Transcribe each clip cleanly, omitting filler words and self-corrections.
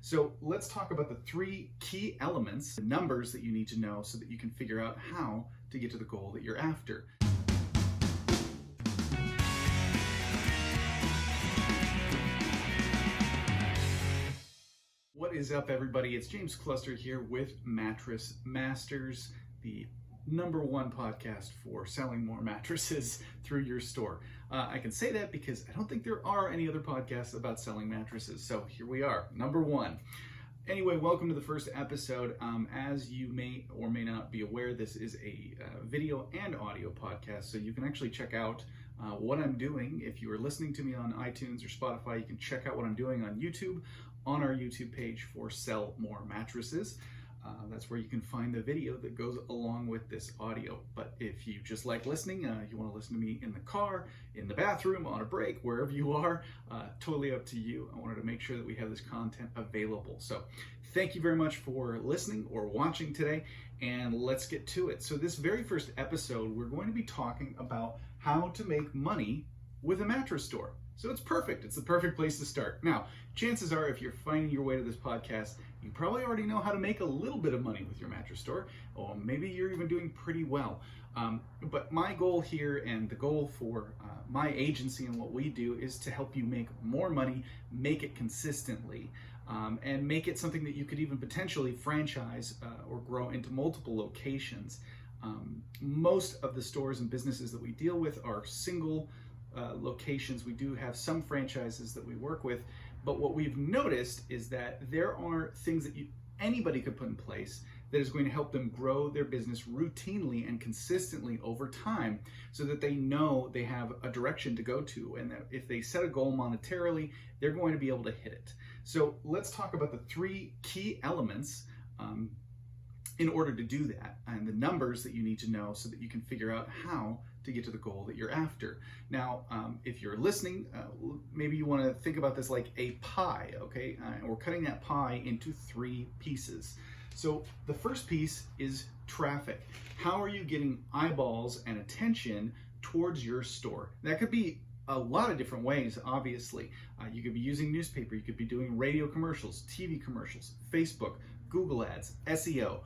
So let's talk about the three key elements, the numbers that you need to know so that you can figure out how to get to the goal that you're after. What is up, everybody? It's James Cluster here with Mattress Masters, the #1 podcast for selling more mattresses through your store. I can say that because I don't think there are any other podcasts about selling mattresses. So here we are, #1. Anyway, welcome to the first episode. As you may or may not be aware, this is a video and audio podcast, so you can actually check out what I'm doing. If you are listening to me on iTunes or Spotify, you can check out what I'm doing on YouTube, on our YouTube page for Sell More Mattresses. That's where you can find the video that goes along with this audio. But if you just like listening, you want to listen to me in the car, in the bathroom, on a break, wherever you are, totally up to you. I wanted to make sure that we have this content available. So thank you very much for listening or watching today, and let's get to it. So this very first episode, we're going to be talking about how to make money with a mattress store. So it's perfect. It's the perfect place to start. Now, chances are if you're finding your way to this podcast, you probably already know how to make a little bit of money with your mattress store, or maybe you're even doing pretty well. But my goal here and the goal for my agency and what we do is to help you make more money, make it consistently, and make it something that you could even potentially franchise or grow into multiple locations. Most of the stores and businesses that we deal with are single locations. We do have some franchises that we work with, but what we've noticed is that there are things that anybody could put in place that is going to help them grow their business routinely and consistently over time, so that they know they have a direction to go to, and that if they set a goal monetarily, they're going to be able to hit it. So let's talk about the three key elements in order to do that, and the numbers that you need to know so that you can figure out how to get to the goal that you're after. Now, if you're listening, maybe you want to think about this like a pie, okay? We're cutting that pie into 3 pieces. So the first piece is traffic. How are you getting eyeballs and attention towards your store? That could be a lot of different ways, obviously. You could be using newspaper, you could be doing radio commercials, TV commercials, Facebook, Google ads, SEO.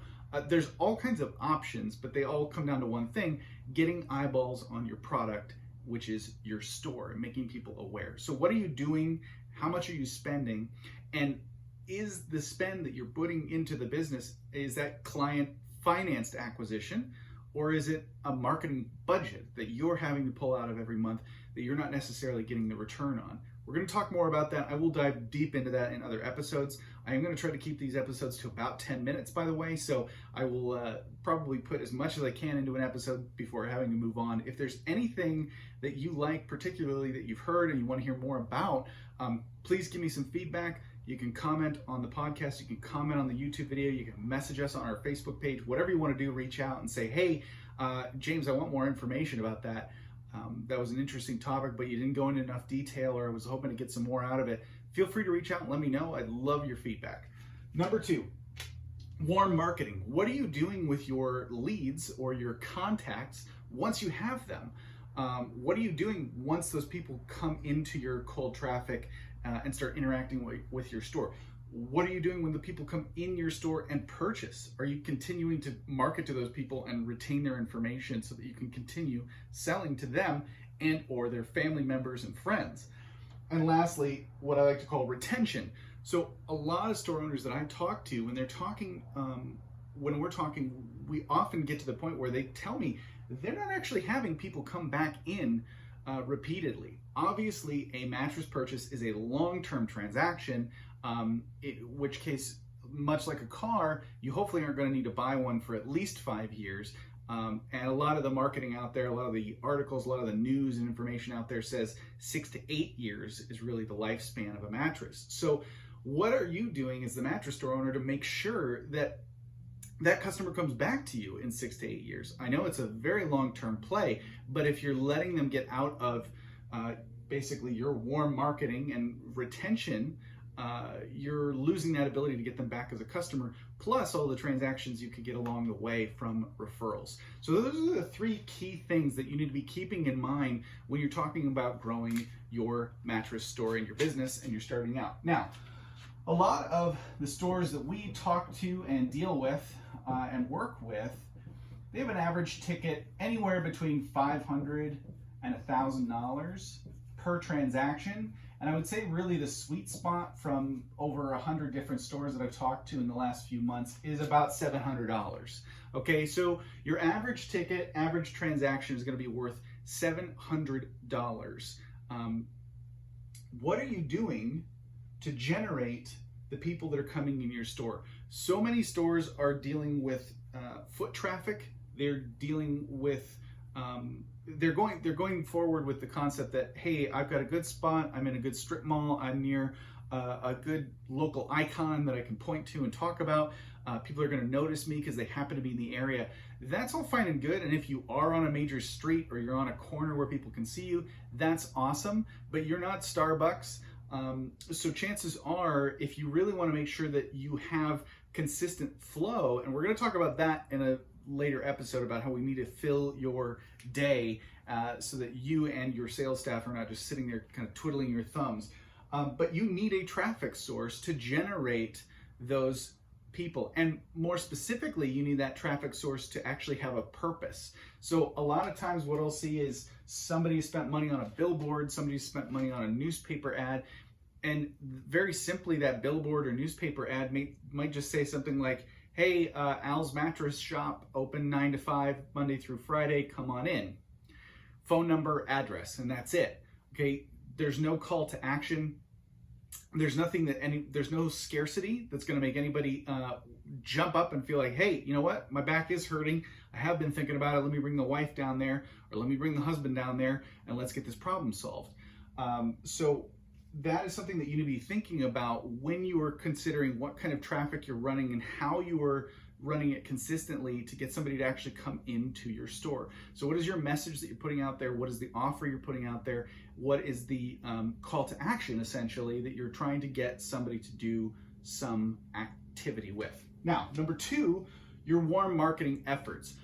There's all kinds of options, but they all come down to one thing: getting eyeballs on your product, which is your store, and making people aware. So what are you doing? How much are you spending? And is the spend that you're putting into the business, is that client financed acquisition, or is it a marketing budget that you're having to pull out of every month that you're not necessarily getting the return on? We're going to talk more about that. I will dive deep into that in other episodes. I am going to try to keep these episodes to about 10 minutes, by the way, so I will probably put as much as I can into an episode before having to move on. If there's anything that you like, particularly that you've heard and you want to hear more about, please give me some feedback. You can comment on the podcast, you can comment on the YouTube video, you can message us on our Facebook page, whatever you want to do. Reach out and say, hey, James, I want more information about that. That was an interesting topic, but you didn't go into enough detail, or I was hoping to get some more out of it. Feel free to reach out and let me know. I'd love your feedback. Number 2, warm marketing. What are you doing with your leads or your contacts once you have them? What are you doing once those people come into your cold traffic and start interacting with your store? What are you doing when the people come in your store and purchase? Are you continuing to market to those people and retain their information so that you can continue selling to them and or their family members and friends? And lastly, what I like to call retention. So a lot of store owners that I talk to, when they're talking, when we're talking, we often get to the point where they tell me they're not actually having people come back in repeatedly. Obviously, a mattress purchase is a long-term transaction, in which case, much like a car, you hopefully aren't going to need to buy one for at least 5 years. And a lot of the marketing out there, a lot of the articles, a lot of the news and information out there says 6 to 8 years is really the lifespan of a mattress. So what are you doing as the mattress store owner to make sure that that customer comes back to you in 6 to 8 years? I know it's a very long-term play, but if you're letting them get out of basically your warm marketing and retention, you're losing that ability to get them back as a customer, plus all the transactions you could get along the way from referrals. So those are the 3 key things that you need to be keeping in mind when you're talking about growing your mattress store in your business and you're starting out. Now, A lot of the stores that we talk to and deal with and work with, they have an average ticket anywhere between $500 and $1,000 per transaction. And I would say really the sweet spot from over 100 different stores that I've talked to in the last few months is about $700. Okay, so your average ticket, average transaction is going to be worth $700. What are you doing to generate the people that are coming in your store? So many stores are dealing with foot traffic. They're dealing with they're going forward with the concept that, hey, I've got a good spot, I'm in a good strip mall, I'm near a good local icon that I can point to and talk about. People are going to notice me because they happen to be in the area. That's all fine and good, and if you are on a major street or you're on a corner where people can see you, that's awesome, but you're not Starbucks. So chances are, if you really want to make sure that you have consistent flow, and we're going to talk about that in a later episode about how we need to fill your day so that you and your sales staff are not just sitting there kind of twiddling your thumbs. But you need a traffic source to generate those people. And more specifically, you need that traffic source to actually have a purpose. So a lot of times what I'll see is somebody spent money on a billboard, somebody spent money on a newspaper ad, and very simply that billboard or newspaper ad might just say something like, hey, Al's Mattress Shop, open 9 to 5, Monday through Friday, come on in. Phone number, address, and that's it. Okay, there's no call to action. There's nothing there's no scarcity that's going to make anybody jump up and feel like, hey, you know what? My back is hurting. I have been thinking about it. Let me bring the wife down there, or let me bring the husband down there, and let's get this problem solved. So that is something that you need to be thinking about when you are considering what kind of traffic you're running and how you are running it consistently to get somebody to actually come into your store. So what is your message that you're putting out there? What is the offer you're putting out there? What is the call to action, essentially, that you're trying to get somebody to do some activity with? Now, number 2, your warm marketing efforts.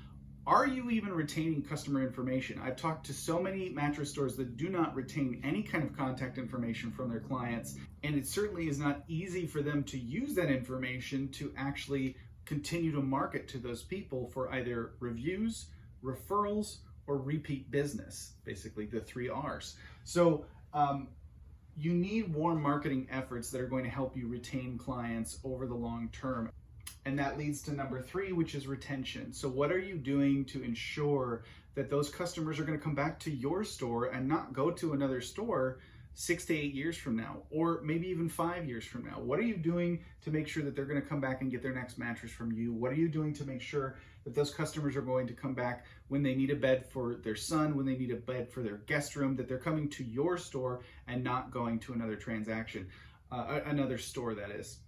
Are you even retaining customer information? I've talked to so many mattress stores that do not retain any kind of contact information from their clients, and it certainly is not easy for them to use that information to actually continue to market to those people for either reviews, referrals, or repeat business, basically the 3 R's. So you need warm marketing efforts that are going to help you retain clients over the long term. And that leads to number 3, which is retention. So what are you doing to ensure that those customers are going to come back to your store and not go to another store 6 to 8 years from now, or maybe even 5 years from now? What are you doing to make sure that they're going to come back and get their next mattress from you? What are you doing to make sure that those customers are going to come back when they need a bed for their son, when they need a bed for their guest room, that they're coming to your store and not going to another transaction, another store, that is.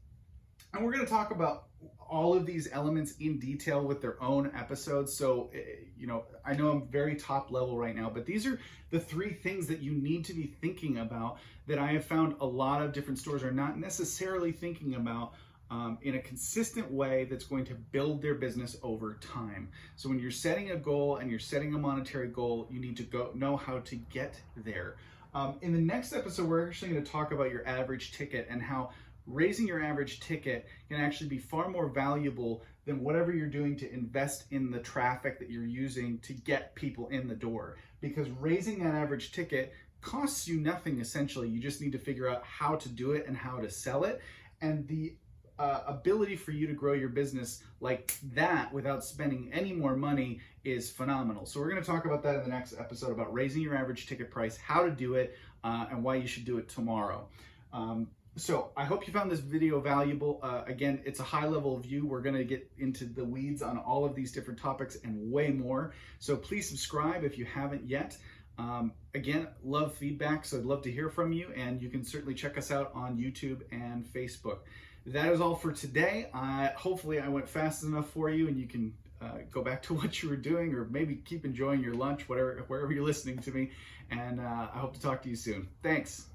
And we're going to talk about all of these elements in detail with their own episodes. So, I know I'm very top level right now, but these are the 3 things that you need to be thinking about that I have found a lot of different stores are not necessarily thinking about in a consistent way that's going to build their business over time. So when you're setting a goal and you're setting a monetary goal, you need to know how to get there. In the next episode, we're actually going to talk about your average ticket and how raising your average ticket can actually be far more valuable than whatever you're doing to invest in the traffic that you're using to get people in the door. Because raising that average ticket costs you nothing, essentially. You just need to figure out how to do it and how to sell it. And the ability for you to grow your business like that without spending any more money is phenomenal. So we're going to talk about that in the next episode, about raising your average ticket price, how to do it, and why you should do it tomorrow. So I hope you found this video valuable. Again, it's a high-level view. We're going to get into the weeds on all of these different topics and way more. So please subscribe if you haven't yet. Again, love feedback, so I'd love to hear from you, and you can certainly check us out on YouTube and Facebook. That is all for today. Hopefully I went fast enough for you, and you can go back to what you were doing, or maybe keep enjoying your lunch, wherever you're listening to me. And I hope to talk to you soon. Thanks.